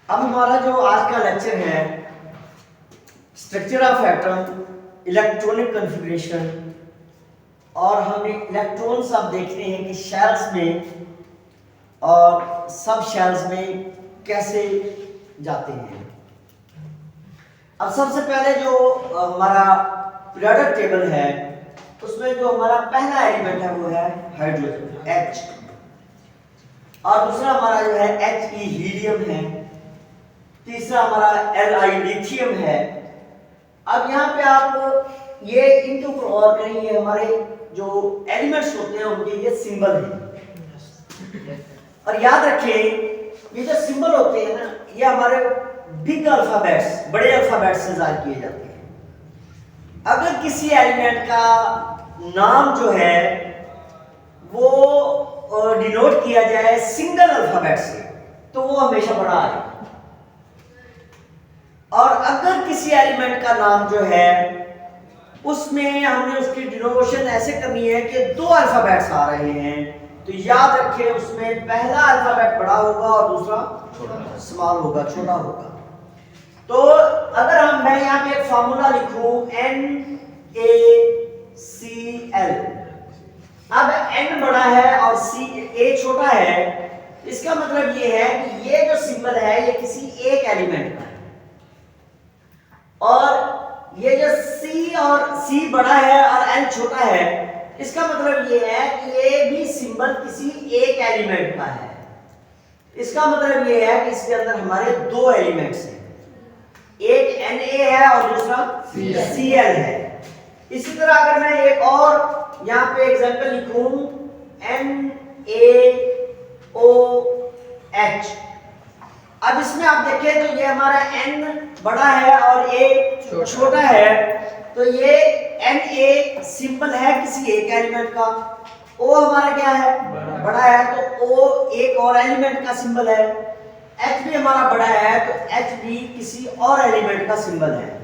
अब हमारा जो आज का लेक्चर है structure of atom, electronic configuration, और हमने इलेक्ट्रॉन्स अब देखते हैं कि शेल्स में और सब शेल्स में कैसे जाते हैं। अब सबसे पहले जो हमारा पीरियोडिक टेबल है उसमें जो हमारा पहला एलिमेंट है वो है हाइड्रोजन H, और दूसरा हमारा जो है He हीलियम है, तीसरा हमारा Li लिथियम है। अब यहाँ पे आप ये इनके ऊपर और करेंगे, हमारे जो एलिमेंट्स होते हैं उनके ये सिंबल हैं। और याद रखें ये जो सिंबल होते हैं ना ये हमारे बिग अल्फाबेट्स, बड़े अल्फाबेट्स से जाहिर किए जाते हैं। अगर किसी एलिमेंट का नाम जो है वो डिनोट किया जाए सिंगल अल्फाबेट से तो वो हमेशा बड़ा आएगा, और अगर किसी एलिमेंट का नाम जो है उसमें हमने उसकी डिनोशन ऐसे करनी है कि दो अल्फाबेट्स आ रहे हैं तो याद रखें उसमें पहला अल्फाबेट बड़ा होगा और दूसरा स्मॉल होगा, छोटा होगा। तो अगर मैं यहाँ पे एक फार्मूला लिखूं NaCl, अब N बड़ा है और A छोटा है, इसका मतलब ये है कि ये जो सिंबल है ये किसी एक एलिमेंट का है, और ये जो C बड़ा है और N छोटा है, इसका मतलब ये है कि ये भी सिंबल किसी एक एलिमेंट का है। इसका मतलब ये है कि इसके अंदर हमारे दो एलिमेंट्स हैं, एक Na है और दूसरा Cl है। इसी तरह अगर मैं एक और यहाँ पे एग्जांपल लिखूं NaOH, अब इसमें आप देखें तो ये हमारा N बड़ा है और A छोटा है, तो ये Na सिंबल है किसी एक एलिमेंट का, O हमारा क्या है बड़ा है तो O एक और एलिमेंट का सिंबल है, H भी हमारा बड़ा है तो H भी किसी और एलिमेंट का सिंबल है।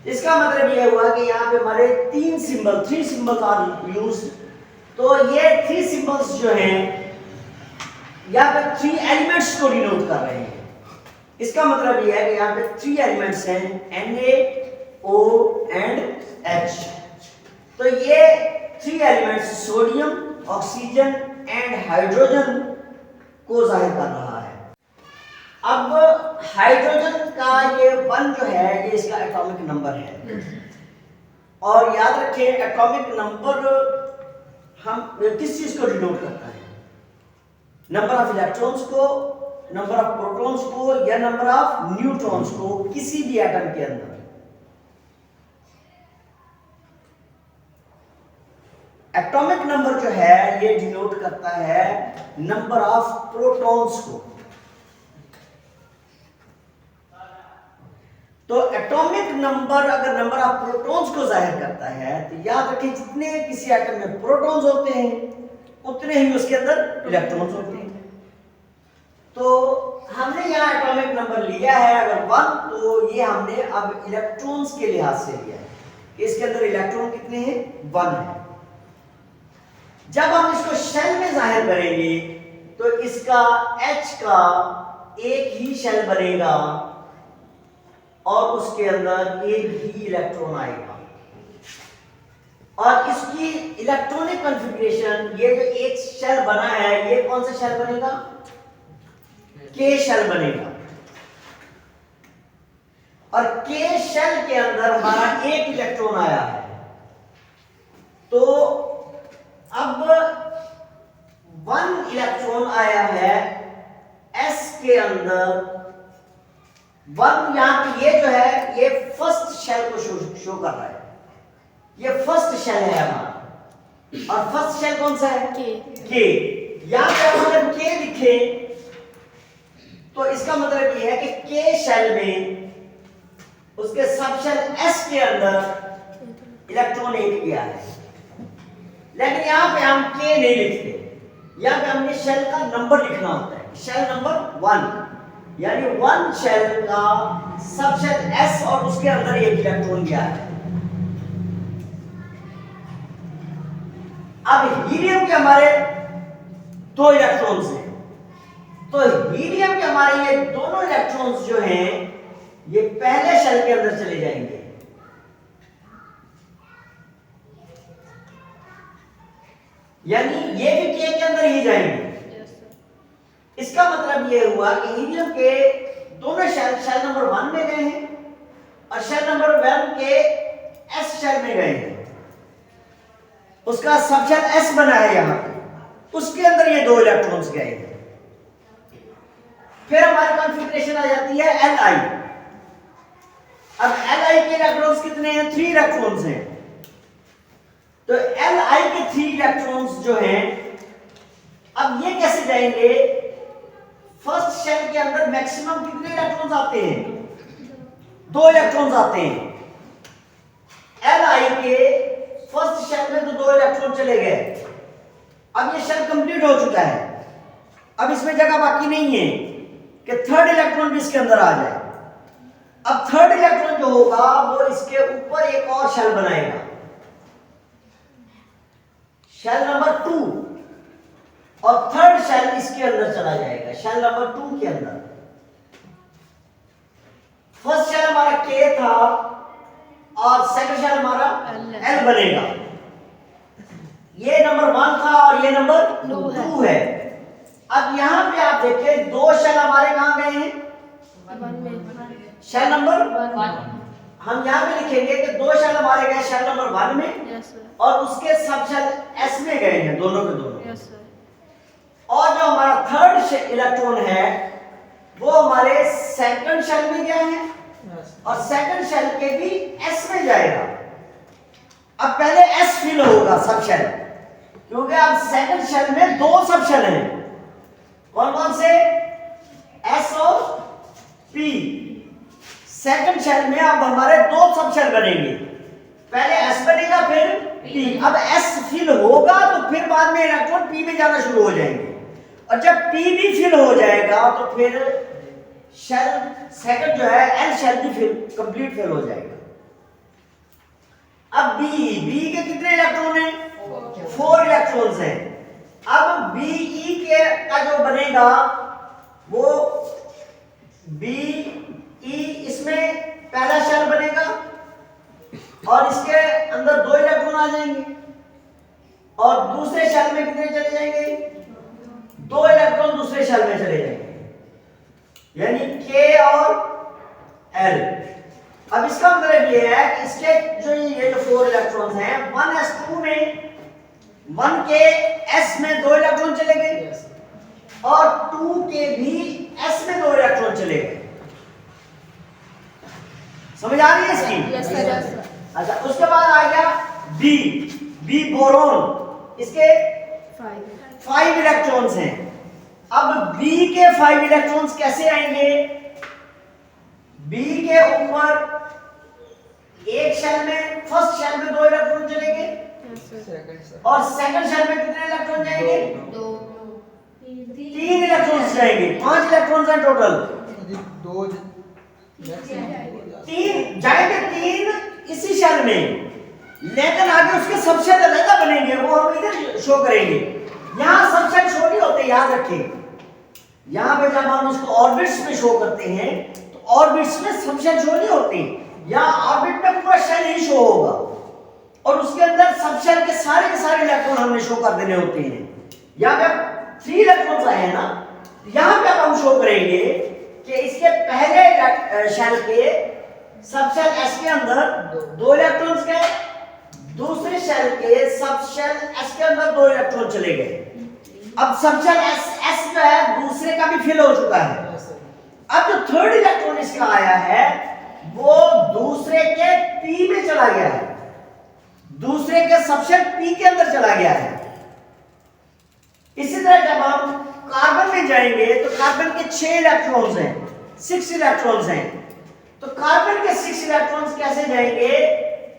इसका मतलब ये हुआ कि यहाँ पे हमारे थ्री सिंबल्स आर यूज्ड। तो ये थ्री सिंबल्स जो हैं यहाँ पे थ्री एलिमेंट्स को डिनोट कर रहे हैं। इसका मतलब ये है कि यहाँ पे थ्री एलिमेंट्स हैं Na, O एंड H। तो ये three elements sodium, oxygen and hydrogen को जाहिर कर रहा है। अब हाइड्रोजन का ये 1 जो है ये इसका एटॉमिक नंबर है, और याद रखें एटॉमिक नंबर हम किस चीज को डिनोट करता है, नंबर ऑफ इलेक्ट्रॉन्स को, नंबर ऑफ प्रोटॉन्स को या नंबर ऑफ न्यूट्रॉन्स को किसी भी एटम के अंदर। एटॉमिक नंबर जो है ये डिनोट करता है नंबर ऑफ प्रोटॉन्स को। तो एटॉमिक नंबर अगर नंबर ऑफ प्रोटॉन्स को जाहिर करता है तो याद रखें जितने किसी एटम में प्रोटॉन्स होते हैं उतने ही उसके अंदर इलेक्ट्रॉन्स होते हैं। तो हमने यहाँ एटॉमिक नंबर लिया है अगर 1, तो ये हमने अब इलेक्ट्रॉन्स के लिहाज से लिया है कि इसके अंदर इलेक्ट्रॉन कितने हैं 1 है। जब हम इसको शेल में जाहिर करेंगे तो इसका H का एक ही शेल बनेगा और उसके अंदर एक ही इलेक्ट्रॉन आएगा, और इसकी इलेक्ट्रॉनिक कॉन्फ़िगरेशन ये जो एक शेल बना है ये कौन सा शेल बनेगा, K शेल बनेगा, और K शेल के अंदर हमारा एक इलेक्ट्रॉन आया है। तो अब 1 इलेक्ट्रॉन आया है S के अंदर 1, यहाँ पे ये जो है ये फर्स्ट शेल को शो कर रहा है, ये फर्स्ट शेल है हमारा, और फर्स्ट शेल कौन सा है K। यहाँ पे अगर K लिखे तो इसका मतलब ये है कि K शेल में उसके सब शेल S के अंदर इलेक्ट्रॉन एक गया है, लेकिन यहाँ पे हम K नहीं लिखते, यहाँ पे हमने शेल का नंबर लिखना होता है, शेल नंबर 1, यानी 1 शेल का सब शेल S और उसके अंदर एक इलेक्ट्रॉन गया है। अब हीलियम के हमारे 2 इलेक्ट्रॉन्स हैं, तो हीलियम के हमारे ये दोनों इलेक्ट्रॉन्स जो हैं ये पहले शेल के अंदर चले जाएंगे, यानी ये भी के अंदर ही जाएंगे। इसका मतलब ये हुआ कि हीलियम के दोनों शेल नंबर 1 में गए हैं और शेल नंबर 1 के एस शेल में गए हैं। उसका सबशेल एस बना है यहां, उसके अंदर ये दो इलेक्ट्रॉन्स गए हैं। फिर हमारी कॉन्फ़िगरेशन आ जाती है Li। अब Li के इलेक्ट्रॉन्स कितने हैं? 3 इलेक्ट्रॉन्स हैं। तो Li के 3 इलेक्ट्रॉन्स जो हैं, अब ये कैसे जाएंगे? फर्स्ट शेल के अंदर मैक्सिमम कितने इलेक्ट्रॉन्स आते हैं? 2 इलेक्ट्रॉन्स आते हैं। Li के फर्स्ट शेल में तो 2 इलेक्ट्रॉन चले गए। अब ये शेल कंप्लीट हो चुका है, अब इसमें जगह बाकी नहीं है कि थर्ड इलेक्ट्रॉन भी इसके अंदर आ जाए। अब थर्ड इलेक्ट्रॉन जो होगा वो इसके ऊपर एक और शेल बनाएगा, शेल नंबर 2, और थर्ड शेल इसके अंदर चला जाएगा, शेल नंबर 2 के अंदर। फर्स्ट शेल हमारा K था और सेकंड शेल हमारा L बनेगा। ये नंबर 1 था और ये नंबर 2 है। अब यहां पे आप देखें 2 शेल हमारे कहां गए हैं? Shell number 1। हम यहां पे लिखेंगे कि 2 शेल हमारे गए शेल नंबर 1 में और उसके सब शेल S में गए हैं, दोनों के दोनों। और जो हमारा थर्ड इलेक्ट्रॉन है वो हमारे सेकंड शेल में गया है और सेकंड शेल के भी S में जाएगा। अब पहले S फिल होगा सब शेल, क्योंकि अब सेकंड शेल में 2 सब शेल हैं। कौन कौन से? S और P। सेकंड शेल में अब हमारे 2 सब शेल बनेंगे, पहले S बनेगा फिर P। अब S फिल होगा तो फिर बाद में इलेक्ट्रॉन P में जाना शुरू हो जाएंगे, और जब P भी फिल हो जाएगा तो फिर शेल सेकंड जो है L शेल भी फिल कंप्लीट फिल हो जाएगा। अब B के कितने इलेक्ट्रॉन हैं? 4 इलेक्ट्रॉन्स हैं। अब BE के का जो बनेगा वो BE, इसमें पहला शेल बनेगा और इसके अंदर 2 इलेक्ट्रॉन आ जाएंगे, और दूसरे शेल में कितने चले जाएंगे? 2 इलेक्ट्रॉन दूसरे शेल में चले जाएंगे, यानी K और L। अब इसका मतलब ये है कि इसके ये जो 4 इलेक्ट्रॉन्स हैं, 1s2 में 1 के S में 2 इलेक्ट्रॉन चले गए और 2 के भी S में 2 इलेक्ट्रॉन चले गए। समझ आ रही है इसकी? Yes sir. अच्छा, उसके बाद आ गया B बोरोन, इसके 5 इलेक्ट्रॉन्स हैं। अब B के 5 इलेक्ट्रॉन्स कैसे आएंगे? B के ऊपर एक शेल में, फर्स्ट शेल में 2 इलेक्ट्रॉन चलेंगे और सेकंड शेल में कितने इलेक्ट्रॉन जाएंगे? 3 इलेक्ट्रॉन्स जाएंगे। 5 इलेक्ट्रॉन्स हैं टोटल। 3 जाएंगे, 3 इसी शेल में, लेकिन आगे उसके सब शेल अलग बनेंगे, वो हम इधर शो करेंगे। यहां सब शेल छोटे होते हैं, याद रखें। यहां पे जब हम उसको ऑर्बिट्स में शो करते हैं तो ऑर्बिट्स में सब शेल छोटे होते हैं, यहां ऑर्बिट में पूरा शेल ही शो होगा और उसके अंदर सब शेल के सारे इलेक्ट्रॉन हमने शो कर देने होते हैं। यहां पे 3 इलेक्ट्रॉन्स आए हैं ना, यहां पे हम शो करेंगे कि इसके पहले शेल के सब शेल S के अंदर 2 इलेक्ट्रॉन्स गए, दूसरे शेल के सब शेल S के अंदर 2 इलेक्ट्रॉन चले गए। अब सब शेल S जो है दूसरे का भी फिल हो चुका है। अब जो थर्ड इलेक्ट्रॉन इसका आया है वो दूसरे के P में चला गया है, दूसरे के सब शेल P के अंदर चला गया है। इसी तरह जब हम कार्बन में जाएंगे तो कार्बन के 6 इलेक्ट्रॉन्स हैं, 6 इलेक्ट्रॉन्स हैं। तो कार्बन के 6 इलेक्ट्रॉन्स कैसे जाएंगे?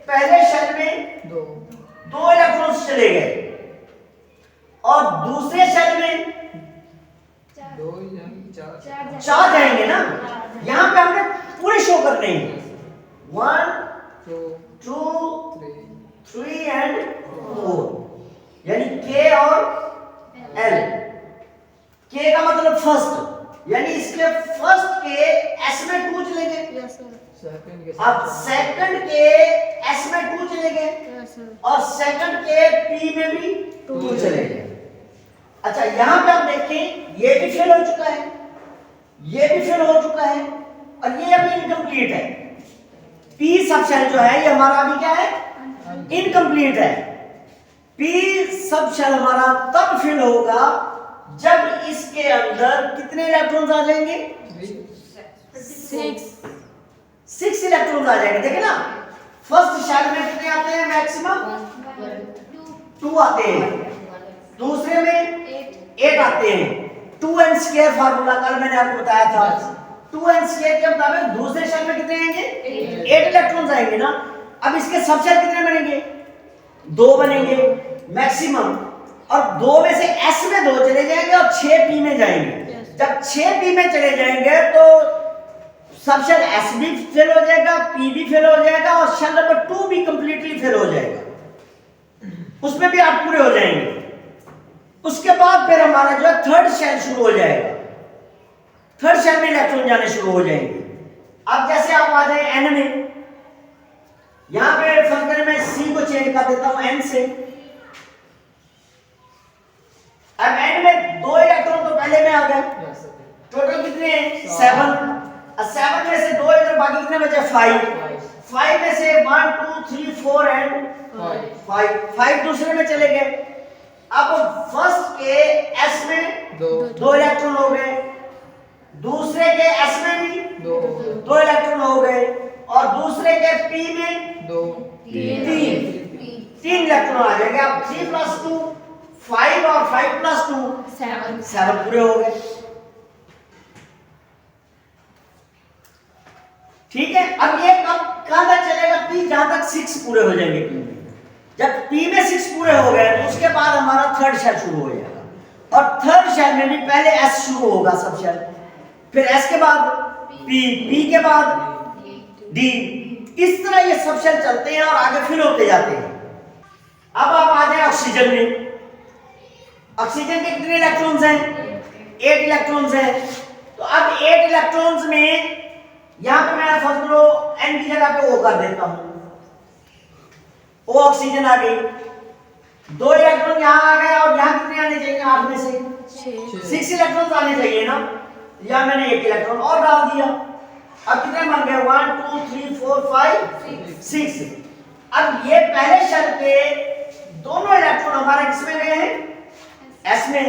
पहले शेल में 2 इलेक्ट्रॉन्स चले गए और दूसरे शेल में 4 जाएंगे ना। यहां पे हमने पूरे शो करने हैं, 1 2 3 एंड 4, यानी K और L। के का मतलब फर्स्ट, यानी इसके फर्स्ट के एस में 2 चलेंगे। Yes sir. अब सेकंड के एस में 2 चलेंगे यस सर। और सेकंड के पी में भी 2 चलेंगे। अच्छा यहां पे आप देखें ये भी फेल हो चुका है, ये भी फेल हो चुका है और ये अभी इनकम्प्लीट है। पी सब शेल जो है ये हमारा अभी क्या है, इनकम्प्लीट है। पी सब शेल हमारा तब फिल होगा जब इसके अंदर कितने इलेक्ट्रॉन्स आ जाएंगे, 6 इलेक्ट्रॉन्स आ जाएंगे। देखिए ना फर्स्ट शेल में कितने आते हैं, मैक्सिमम 2 आते हैं, दूसरे में 8 आते हैं। 2n² फार्मूला कल मैंने आपको बताया था, 2n² के मुताबिक दूसरे शेल में कितने आएंगे, 8 इलेक्ट्रॉन्स आएंगे ना। अब इसके सब शेल कितने बनेंगे, 2 बनेंगे मैक्सिमम, और 2 में से s में 2 चले जाएंगे और 6 p में जाएंगे। जब 6 p में चले जाएंगे तो सब शेल s भी फेल हो जाएगा, p भी फेल हो जाएगा और शेल नंबर 2 भी कंप्लीटली फेल हो जाएगा, उसमें भी आप पूरे हो जाएंगे। उसके बाद फिर हमारा जो है थर्ड शेल शुरू हो जाएगा, थर्ड शेल में इलेक्ट्रॉन जाने शुरू हो जाएंगे। अब जैसे आप आ जाए n में, यहां पे फर्स्ट करें मैं c को चेंज कर देता हूं n से। अब n में 2 इलेक्ट्रॉन तो पहले में आ गए, टोटल कितने हैं 7। 7 में से 2 इधर, बाकी कितने बचे 5 में से 1 2 3 4 एंड 5 दूसरे में चले गए। अब फर्स्ट के s में 2 इलेक्ट्रॉन हो गए, दूसरे के s में भी 2 इलेक्ट्रॉन हो गए और दूसरे के p में 3 इलेक्ट्रॉन आ जाएंगे। अब 3 + 2 5 और 5 + 2 7 पूरे हो गए। ठीक है, अब ये कहां तक चलेगा, p जहां तक 6 पूरे हो जाएंगे। p में जब p में 6 पूरे हो गए तो उसके बाद हमारा थर्ड शेल शुरू हो जाएगा और थर्ड शेल में भी पहले s शुरू होगा सब शेल, फिर s के बाद p के बाद d, इस तरह ये सब शेल चलते हैं और आगे फिल होते जाते हैं। अब आप आ जाए ऑक्सीजन में। ऑक्सीजन के कितने इलेक्ट्रॉन्स हैं, 8 इलेक्ट्रॉन्स हैं। तो अब 8 इलेक्ट्रॉन्स में यहां पे मैं फर्स्ट रो n की जगह पे O कर देता हूं, O ऑक्सीजन आ गई। 2 इलेक्ट्रॉन यहां आ गए और यहां कितने आने चाहिए, 8 में से 6 इलेक्ट्रॉन्स आने चाहिए ना, यहां मैंने 1 इलेक्ट्रॉन और डाल दिया। अब कितने बन गए 1 2 3 4 5 6। अब ये पहले शेल के दोनों इलेक्ट्रॉन हमारे किसमें गए हैं, s में,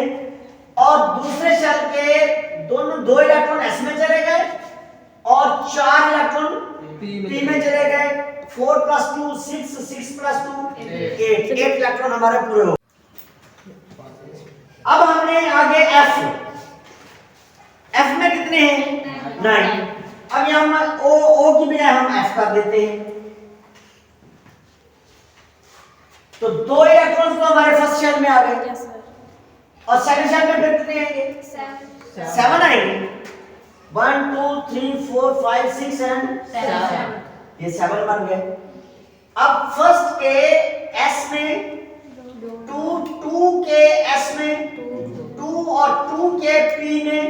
और दूसरे शेल के दोनों 2 इलेक्ट्रॉन s में चले गए और 4 इलेक्ट्रॉन p में चले गए। 4 + 2 6 6 + 2 8 इलेक्ट्रॉन हमारे पूरे हो। अब हमने आगे f में कितने हैं 9। अब यहां हम o की बजाय हम f कर देते हैं, तो 2 इलेक्ट्रॉन्स तो हमारे फर्स्ट शेल में आ गए और सेकंड शेल में फिर कितने आएंगे 7 आएंगे। 1 2 3 4 5 6 एंड 7, ये 7 बन गए। अब फर्स्ट के s में 2 के s में 2 और 2 के p में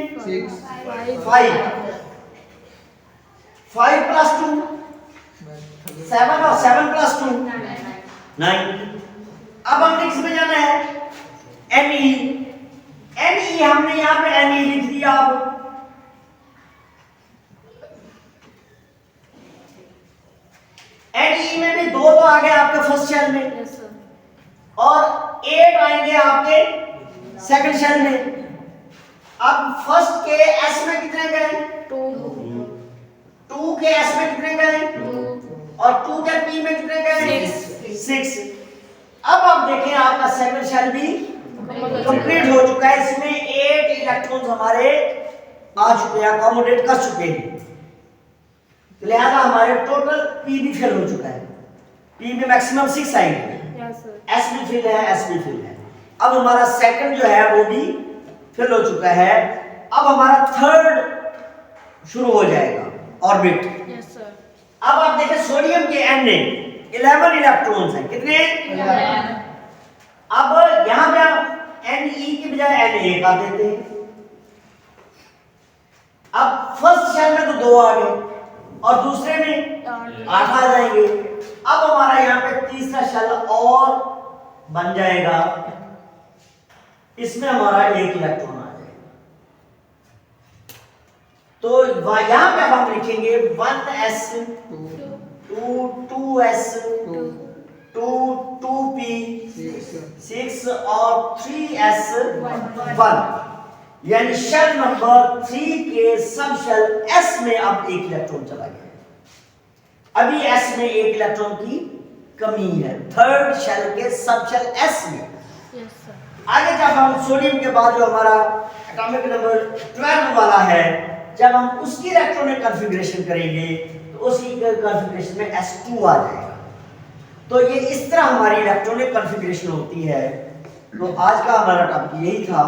5 + 2 7 और 7 + 2 9। अब हम नेक्स्ट में जाना है Ne हमने यहां पे Ne लिख दिया। अब Ne में भी 2 तो आ गए आपके फर्स्ट शेल में और 8 आएंगे आपके सेकंड शेल में। अब फर्स्ट के s में कितने गए 2 के s में कितने गए और 2 के p में कितने गए 6। अब आप देखें आपका सेकंड शेल भी कंप्लीट हो चुका है, इसमें 8 इलेक्ट्रॉन्स हमारे आ चुके हैं, अकोमोडेट कर चुके हैं, लिहाजा हमारे टोटल p भी फिल हो चुका है। p में मैक्सिमम 6 आएंगे, s भी फिल है, s भी फिल है। अब हमारा सेकंड जो है वो भी फिल हो चुका है। अब हमारा थर्ड शुरू हो जाएगा ऑर्बिट। अब आप देखें सोडियम के Na 11 इलेक्ट्रॉन्स हैं, कितने 11। अब यहां पे आप Ne की बजाय Na कर देते हैं अब फर्स्ट शेल में तो 2 आ गए और दूसरे में 8 आ जाएंगे। अब हमारा यहाँ पे तीसरा शेल और बन जाएगा, इसमें हमारा 1 इलेक्ट्रॉन आ जाएगा। तो यहां पे हम लिखेंगे 1s 2s 2p 6 और 3s 1, यानी शेल नंबर 3 के सब शेल s में अब 1 इलेक्ट्रॉन चला गया। अभी s में 1 इलेक्ट्रॉन की कमी है थर्ड शेल के सब शेल s में। आगे जब हम सोडियम के बाद जो हमारा एटॉमिक नंबर 12 वाला है, जब हम उसकी इलेक्ट्रॉनिक कॉन्फ़िगरेशन करेंगे तो उसी कॉन्फ़िगरेशन में s2 आ जाएगा। तो ये इस तरह हमारी इलेक्ट्रॉनिक कॉन्फ़िगरेशन होती है। तो आज का हमारा टॉपिक यही था।